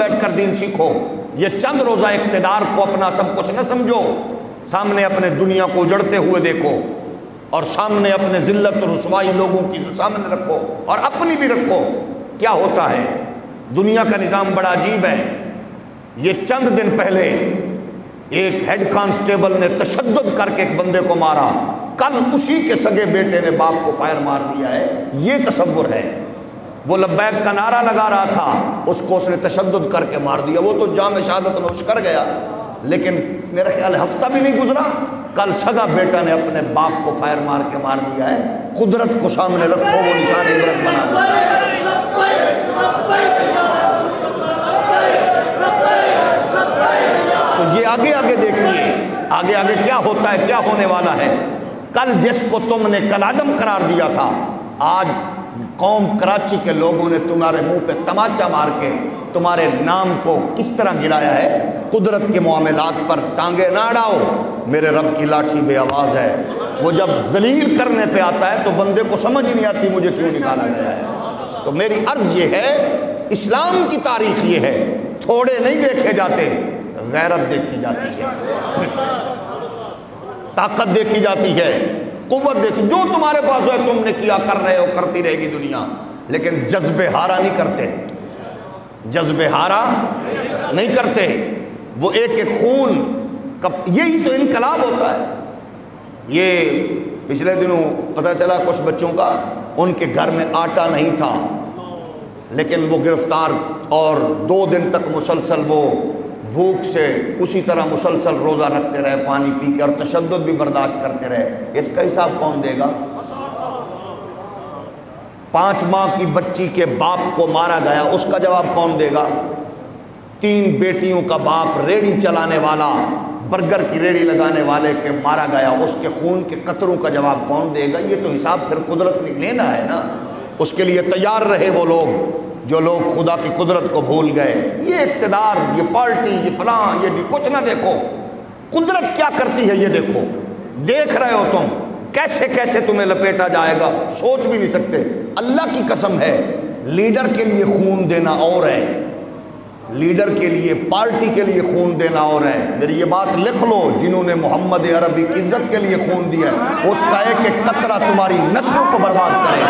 بیٹھ کر دین سیکھو. یہ چند روزہ اقتدار کو اپنا سب کچھ نہ سمجھو. سامنے اپنے دنیا کو اجڑتے ہوئے دیکھو اور سامنے اپنے ذلت اور رسوائی لوگوں کی سامنے رکھو اور اپنی بھی رکھو. کیا ہوتا ہے دنیا کا نظام بڑا عجیب ہے. یہ چند دن پہلے ایک ہیڈ کانسٹیبل نے تشدد کر کے ایک بندے کو مارا, کل اسی کے سگے بیٹے نے باپ کو فائر مار دیا ہے. یہ تصور ہے. وہ لبیک کا نعرہ لگا رہا تھا, اس کو اس نے تشدد کر کے مار دیا. وہ تو جام شہادت نوش کر گیا, لیکن میرا خیال ہے ہفتہ بھی نہیں گزرا, کل سگا بیٹا نے اپنے باپ کو فائر مار کے مار دیا ہے. قدرت کو سامنے رکھو, وہ نشان عبرت بنا دیا. تو یہ آگے آگے دیکھیے, آگے آگے کیا ہوتا ہے, کیا ہونے والا ہے. کل جس کو تم نے کلعدم قرار دیا تھا, آج قوم کراچی کے لوگوں نے تمہارے منہ پہ تماچا مار کے تمہارے نام کو کس طرح گرایا ہے. قدرت کے معاملات پر ٹانگیں نہ اڑاؤ, میرے رب کی لاٹھی بے آواز ہے. وہ جب ذلیل کرنے پہ آتا ہے تو بندے کو سمجھ نہیں آتی مجھے کیوں نکالا گیا ہے. تو میری عرض یہ ہے, اسلام کی تاریخ یہ ہے, تھوڑے نہیں دیکھے جاتے, غیرت دیکھی جاتی ہے, طاقت دیکھی جاتی ہے, قوت دیکھی. جو تمہارے پاس ہے تم نے کیا, کر رہے ہو, کرتی رہے گی دنیا, لیکن جذب ہارا نہیں کرتے, جذب ہارا نہیں کرتے. وہ ایک ایک خون, یہی تو انقلاب ہوتا ہے. یہ پچھلے دنوں پتہ چلا کچھ بچوں کا ان کے گھر میں آٹا نہیں تھا, لیکن وہ گرفتار, اور 2 دن تک مسلسل وہ بھوک سے اسی طرح مسلسل روزہ رکھتے رہے, پانی پی کے, اور تشدد بھی برداشت کرتے رہے. اس کا حساب کون دے گا؟ 5 ماہ کی بچی کے باپ کو مارا گیا, اس کا جواب کون دے گا؟ 3 بیٹیوں کا باپ, ریڑھی چلانے والا, برگر کی ریڑھی لگانے والے کے مارا گیا, اس کے خون کے قطروں کا جواب کون دے گا؟ یہ تو حساب پھر قدرت نے لینا ہے نا. اس کے لیے تیار رہے وہ لوگ جو لوگ خدا کی قدرت کو بھول گئے. یہ اقتدار, یہ پارٹی, یہ فلاں, یہ کچھ نہ دیکھو, قدرت کیا کرتی ہے یہ دیکھو. دیکھ رہے ہو تم کیسے کیسے تمہیں لپیٹا جائے گا, سوچ بھی نہیں سکتے. اللہ کی قسم ہے, لیڈر کے لیے خون دینا اور ہے, لیڈر کے لیے, پارٹی کے لیے خون دینا اور ہے. میری یہ بات لکھ لو, جنہوں نے محمد عربی کی عزت کے لیے خون دیا, اس کا ایک ایک قطرہ تمہاری نسلوں کو برباد کرے.